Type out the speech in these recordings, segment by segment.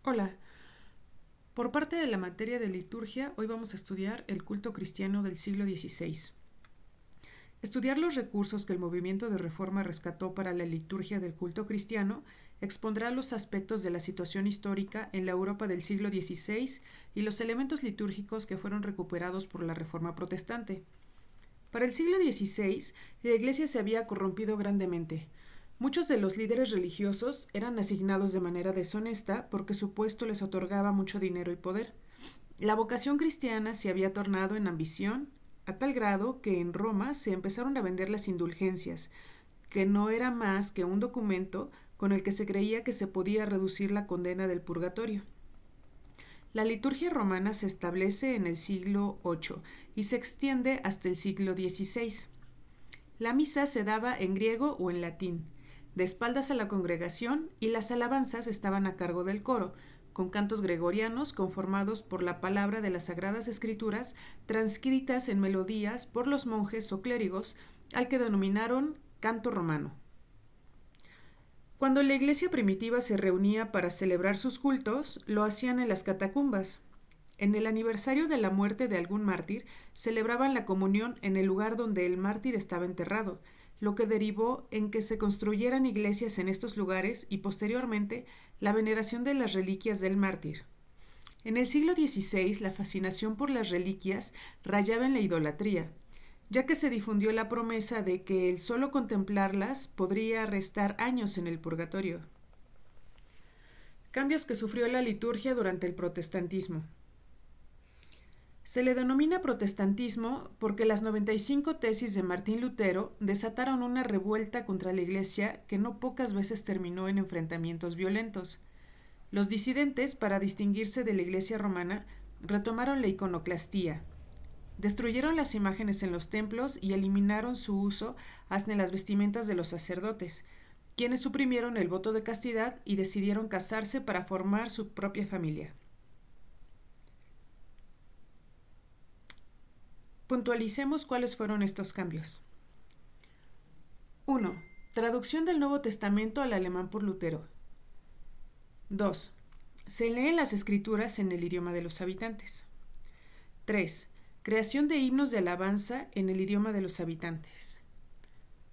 Hola, por parte de la materia de liturgia, hoy vamos a estudiar el culto cristiano del siglo XVI. Estudiar los recursos que el movimiento de reforma rescató para la liturgia del culto cristiano expondrá los aspectos de la situación histórica en la Europa del siglo XVI y los elementos litúrgicos que fueron recuperados por la reforma protestante. Para el siglo XVI, la Iglesia se había corrompido grandemente. Muchos de los líderes religiosos eran asignados de manera deshonesta porque su puesto les otorgaba mucho dinero y poder. La vocación cristiana se había tornado en ambición, a tal grado que en Roma se empezaron a vender las indulgencias, que no era más que un documento con el que se creía que se podía reducir la condena del purgatorio. La liturgia romana se establece en el siglo VIII y se extiende hasta el siglo XVI. La misa se daba en griego o en latín, de espaldas a la congregación, y las alabanzas estaban a cargo del coro, con cantos gregorianos conformados por la palabra de las Sagradas Escrituras, transcritas en melodías por los monjes o clérigos, al que denominaron canto romano. Cuando la iglesia primitiva se reunía para celebrar sus cultos, lo hacían en las catacumbas. En el aniversario de la muerte de algún mártir, celebraban la comunión en el lugar donde el mártir estaba enterrado, lo que derivó en que se construyeran iglesias en estos lugares y posteriormente la veneración de las reliquias del mártir. En el siglo XVI, la fascinación por las reliquias rayaba en la idolatría, ya que se difundió la promesa de que el solo contemplarlas podría restar años en el purgatorio. Cambios que sufrió la liturgia durante el protestantismo. Se le denomina protestantismo porque las 95 tesis de Martín Lutero desataron una revuelta contra la Iglesia que no pocas veces terminó en enfrentamientos violentos. Los disidentes, para distinguirse de la Iglesia romana, retomaron la iconoclastía. Destruyeron las imágenes en los templos y eliminaron su uso hasta en las vestimentas de los sacerdotes, quienes suprimieron el voto de castidad y decidieron casarse para formar su propia familia. Puntualicemos cuáles fueron estos cambios. 1. Traducción del Nuevo Testamento al alemán por Lutero. 2. Se leen las escrituras en el idioma de los habitantes. 3. Creación de himnos de alabanza en el idioma de los habitantes.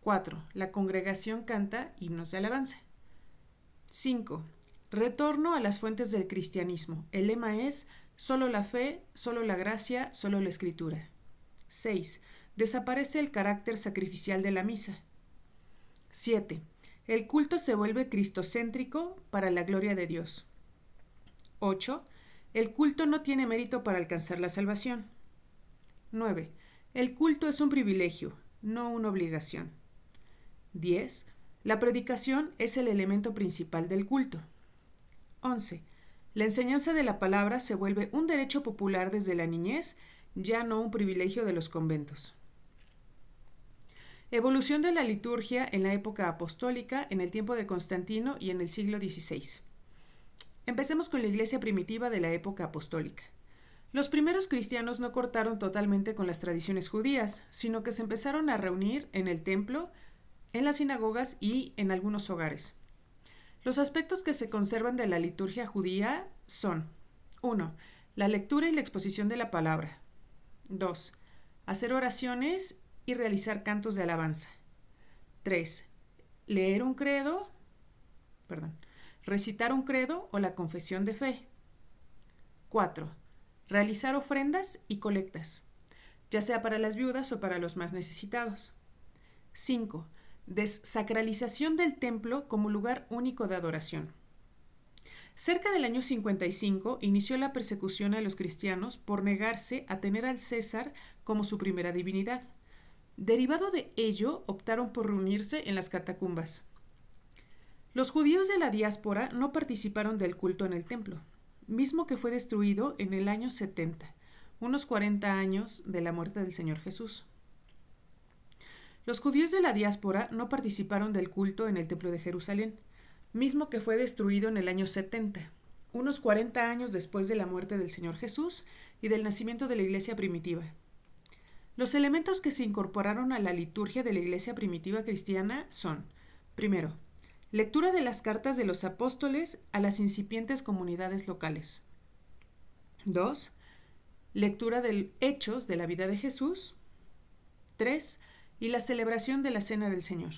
4. La congregación canta himnos de alabanza. 5. Retorno a las fuentes del cristianismo. El lema es solo la fe, solo la gracia, solo la escritura. 6. Desaparece el carácter sacrificial de la misa. 7. El culto se vuelve cristocéntrico para la gloria de Dios. 8. El culto no tiene mérito para alcanzar la salvación. 9. El culto es un privilegio, no una obligación. 10. La predicación es el elemento principal del culto. 11. La enseñanza de la palabra se vuelve un derecho popular desde la niñez, ya no un privilegio de los conventos. Evolución de la liturgia en la época apostólica, en el tiempo de Constantino y en el siglo XVI. Empecemos con la iglesia primitiva de la época apostólica. Los primeros cristianos no cortaron totalmente con las tradiciones judías, sino que se empezaron a reunir en el templo, en las sinagogas y en algunos hogares. Los aspectos que se conservan de la liturgia judía son: 1. La lectura y la exposición de la palabra. 2. Hacer oraciones y realizar cantos de alabanza. 3. Leer un credo, recitar un credo o la confesión de fe. 4. Realizar ofrendas y colectas, ya sea para las viudas o para los más necesitados. 5. Desacralización del templo como lugar único de adoración. Cerca del año 55 inició la persecución a los cristianos por negarse a tener al César como su primera divinidad. Derivado de ello, optaron por reunirse en las catacumbas. Los judíos de la diáspora no participaron del culto en el templo, mismo que fue destruido en el año 70, unos 40 años de la muerte del Señor Jesús. Los judíos de la diáspora no participaron del culto en el templo de Jerusalén, mismo que fue destruido en el año 70, unos 40 años después de la muerte del Señor Jesús y del nacimiento de la iglesia primitiva. Los elementos que se incorporaron a la liturgia de la iglesia primitiva cristiana son: primero, Lectura de las cartas de los apóstoles a las incipientes comunidades locales. 2. Lectura de hechos de la vida de Jesús. 3. Y la celebración de la Cena del Señor.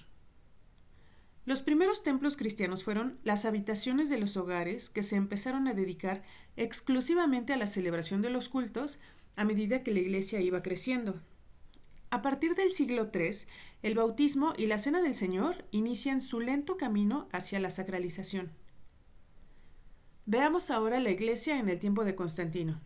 Los primeros templos cristianos fueron las habitaciones de los hogares que se empezaron a dedicar exclusivamente a la celebración de los cultos a medida que la iglesia iba creciendo. A partir del siglo III, el bautismo y la Cena del Señor inician su lento camino hacia la sacralización. Veamos ahora la iglesia en el tiempo de Constantino.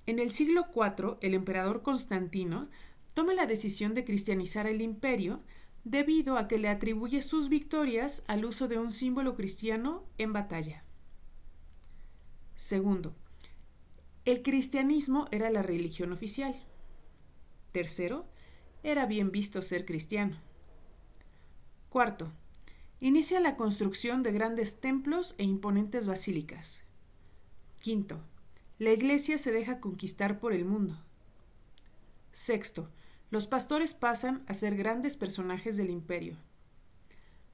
En el siglo IV, el emperador Constantino toma la decisión de cristianizar el imperio debido a que le atribuye sus victorias al uso de un símbolo cristiano en batalla. Segundo, el cristianismo era la religión oficial. Tercero, era bien visto ser cristiano. Cuarto, inicia la construcción de grandes templos e imponentes basílicas. Quinto, la iglesia se deja conquistar por el mundo. Sexto, los pastores pasan a ser grandes personajes del imperio.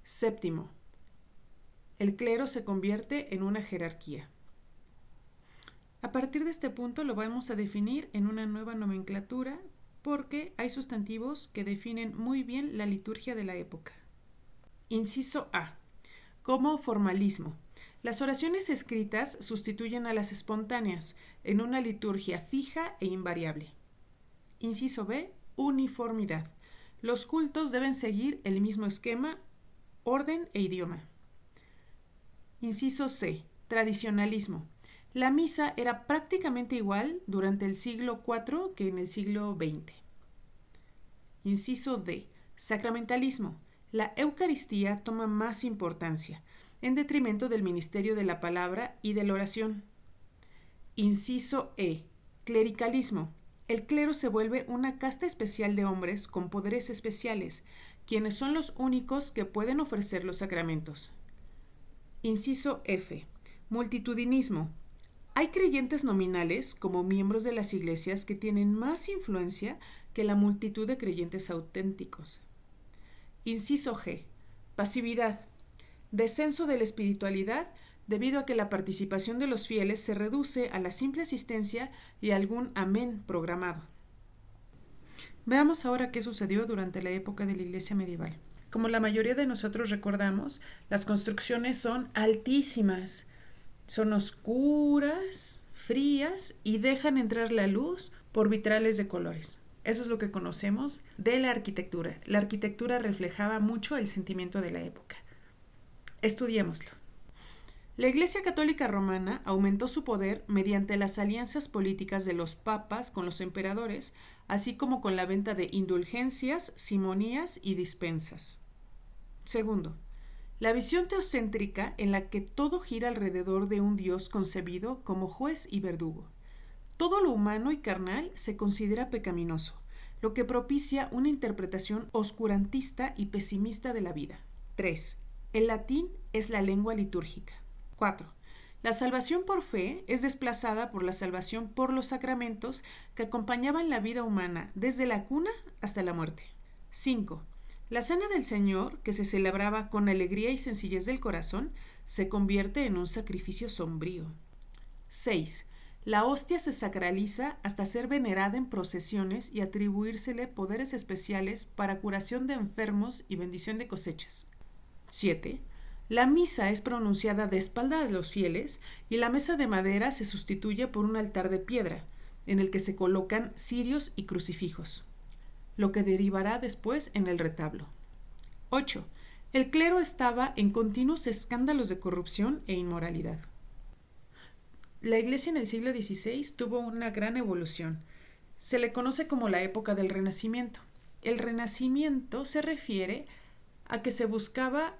Séptimo, el clero se convierte en una jerarquía. A partir de este punto lo vamos a definir en una nueva nomenclatura porque hay sustantivos que definen muy bien la liturgia de la época. Inciso A. Como formalismo. Las oraciones escritas sustituyen a las espontáneas en una liturgia fija e invariable. Inciso B. Uniformidad. Los cultos deben seguir el mismo esquema, orden e idioma. Inciso C. Tradicionalismo. La misa era prácticamente igual durante el siglo IV que en el siglo XX. Inciso D. Sacramentalismo. La Eucaristía toma más importancia, en detrimento del ministerio de la palabra y de la oración. Inciso E. Clericalismo. El clero se vuelve una casta especial de hombres con poderes especiales, quienes son los únicos que pueden ofrecer los sacramentos. Inciso F. Multitudinismo. Hay creyentes nominales como miembros de las iglesias que tienen más influencia que la multitud de creyentes auténticos. Inciso G. Pasividad. Descenso de la espiritualidad debido a que la participación de los fieles se reduce a la simple asistencia y algún amén programado. Veamos ahora qué sucedió durante la época de la iglesia medieval. Como la mayoría de nosotros recordamos, las construcciones son altísimas. Son oscuras, frías y dejan entrar la luz por vitrales de colores. Eso es lo que conocemos de la arquitectura. La arquitectura reflejaba mucho el sentimiento de la época. Estudiémoslo. La Iglesia Católica Romana aumentó su poder mediante las alianzas políticas de los papas con los emperadores, así como con la venta de indulgencias, simonías y dispensas. Segundo, la visión teocéntrica en la que todo gira alrededor de un Dios concebido como juez y verdugo. Todo lo humano y carnal se considera pecaminoso, lo que propicia una interpretación oscurantista y pesimista de la vida. 3. El latín es la lengua litúrgica. 4. La salvación por fe es desplazada por la salvación por los sacramentos que acompañaban la vida humana desde la cuna hasta la muerte. 5. La Cena del Señor, que se celebraba con alegría y sencillez del corazón, se convierte en un sacrificio sombrío. 6. La hostia se sacraliza hasta ser venerada en procesiones y atribuírsele poderes especiales para curación de enfermos y bendición de cosechas. 7. La misa es pronunciada de espaldas de los fieles y la mesa de madera se sustituye por un altar de piedra, en el que se colocan cirios y crucifijos, lo que derivará después en el retablo. 8. El clero estaba en continuos escándalos de corrupción e inmoralidad. La Iglesia en el siglo XVI tuvo una gran evolución. Se le conoce como la época del Renacimiento. El Renacimiento se refiere a que se buscaba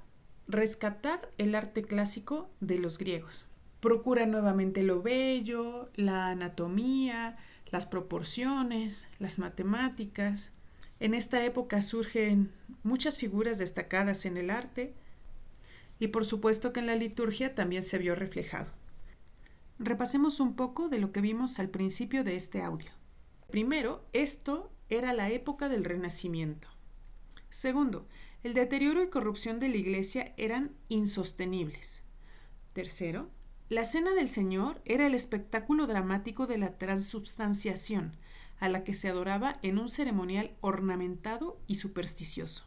rescatar el arte clásico de los griegos. Procura nuevamente lo bello, la anatomía, las proporciones, las matemáticas. En esta época surgen muchas figuras destacadas en el arte y por supuesto que en la liturgia también se vio reflejado. Repasemos un poco de lo que vimos al principio de este audio. Primero, esto era la época del Renacimiento. Segundo, el deterioro y corrupción de la Iglesia eran insostenibles. Tercero, la Cena del Señor era el espectáculo dramático de la transubstanciación, a la que se adoraba en un ceremonial ornamentado y supersticioso.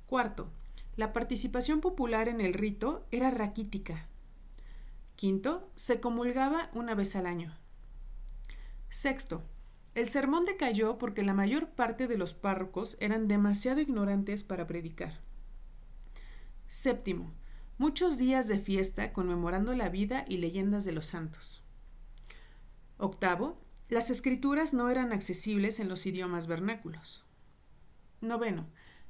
Cuarto, la participación popular en el rito era raquítica. Quinto, se comulgaba una vez al año. Sexto, el sermón decayó porque la mayor parte de los párrocos eran demasiado ignorantes para predicar. Séptimo, muchos días de fiesta conmemorando la vida y leyendas de los santos. Octavo, las escrituras no eran accesibles en los idiomas vernáculos. Noveno,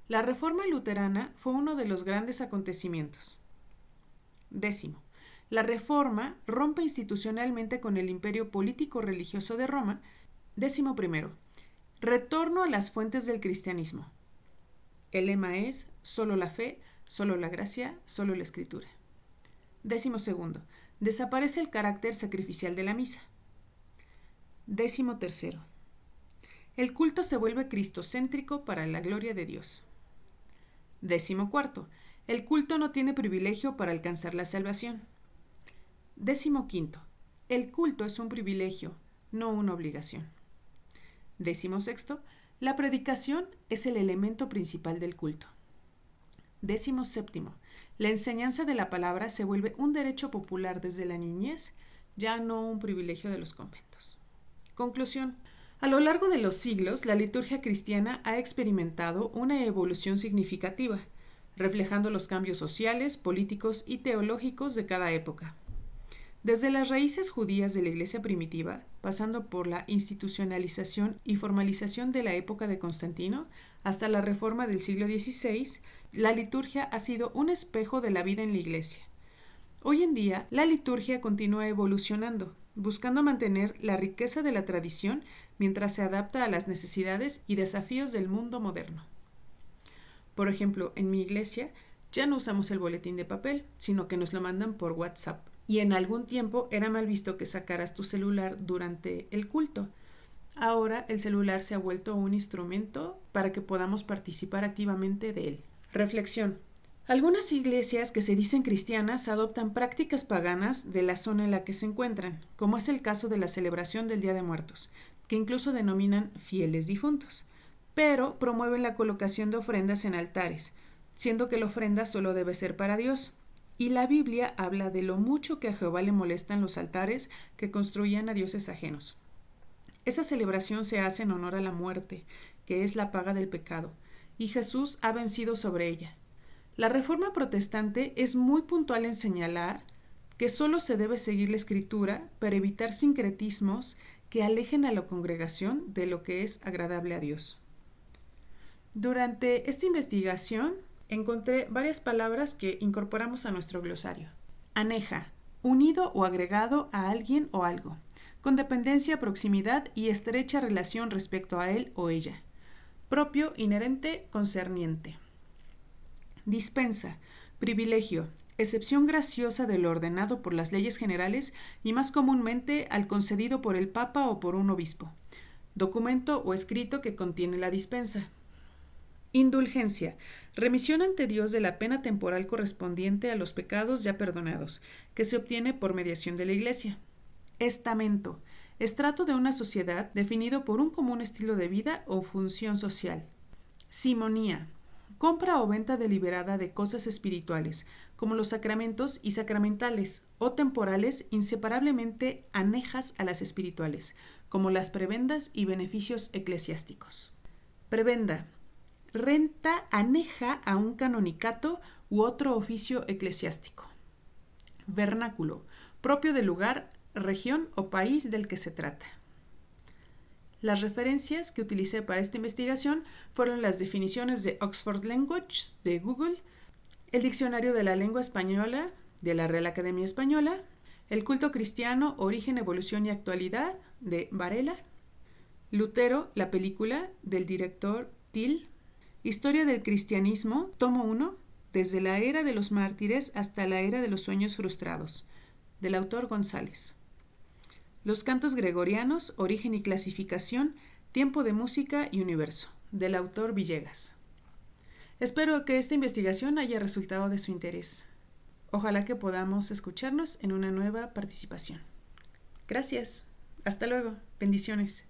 la Reforma luterana fue uno de los grandes acontecimientos. Décimo, la Reforma rompe institucionalmente con el imperio político-religioso de Roma. 11. Retorno a las fuentes del cristianismo. El lema es: solo la fe, solo la gracia, solo la escritura. 12. Desaparece el carácter sacrificial de la misa. 13. El culto se vuelve cristocéntrico para la gloria de Dios. 14. El culto no tiene privilegio para alcanzar la salvación. 15. El culto es un privilegio, no una obligación. 16. La predicación es el elemento principal del culto. 17. La enseñanza de la palabra se vuelve un derecho popular desde la niñez, ya no un privilegio de los conventos. Conclusión. A lo largo de los siglos, la liturgia cristiana ha experimentado una evolución significativa, reflejando los cambios sociales, políticos y teológicos de cada época. Desde las raíces judías de la Iglesia primitiva, pasando por la institucionalización y formalización de la época de Constantino, hasta la Reforma del siglo XVI, la liturgia ha sido un espejo de la vida en la Iglesia. Hoy en día, la liturgia continúa evolucionando, buscando mantener la riqueza de la tradición mientras se adapta a las necesidades y desafíos del mundo moderno. Por ejemplo, en mi iglesia ya no usamos el boletín de papel, sino que nos lo mandan por WhatsApp. Y en algún tiempo era mal visto que sacaras tu celular durante el culto. Ahora el celular se ha vuelto un instrumento para que podamos participar activamente de él. Reflexión. Algunas iglesias que se dicen cristianas adoptan prácticas paganas de la zona en la que se encuentran, como es el caso de la celebración del Día de Muertos, que incluso denominan fieles difuntos, pero promueven la colocación de ofrendas en altares, siendo que la ofrenda solo debe ser para Dios. Y la Biblia habla de lo mucho que a Jehová le molestan los altares que construían a dioses ajenos. Esa celebración se hace en honor a la muerte, que es la paga del pecado, y Jesús ha vencido sobre ella. La Reforma protestante es muy puntual en señalar que solo se debe seguir la Escritura para evitar sincretismos que alejen a la congregación de lo que es agradable a Dios. Durante esta investigación encontré varias palabras que incorporamos a nuestro glosario. Aneja, unido o agregado a alguien o algo, con dependencia, proximidad y estrecha relación respecto a él o ella. Propio, inherente, concerniente. Dispensa, privilegio, excepción graciosa de lo ordenado por las leyes generales y más comúnmente al concedido por el Papa o por un obispo. Documento o escrito que contiene la dispensa. Indulgencia, remisión ante Dios de la pena temporal correspondiente a los pecados ya perdonados, que se obtiene por mediación de la Iglesia. Estamento, estrato de una sociedad definido por un común estilo de vida o función social. Simonía, compra o venta deliberada de cosas espirituales, como los sacramentos y sacramentales, o temporales inseparablemente anejas a las espirituales, como las prebendas y beneficios eclesiásticos. Prebenda, renta aneja a un canonicato u otro oficio eclesiástico. Vernáculo, propio del lugar, región o país del que se trata. Las referencias que utilicé para esta investigación fueron las definiciones de Oxford Language de Google, el Diccionario de la Lengua Española de la Real Academia Española, El culto cristiano, origen, evolución y actualidad de Varela, Lutero, la película del director Till, Historia del cristianismo, tomo 1, desde la era de los mártires hasta la era de los sueños frustrados, del autor González. Los cantos gregorianos, origen y clasificación, tiempo de música y universo, del autor Villegas. Espero que esta investigación haya resultado de su interés. Ojalá que podamos escucharnos en una nueva participación. Gracias. Hasta luego. Bendiciones.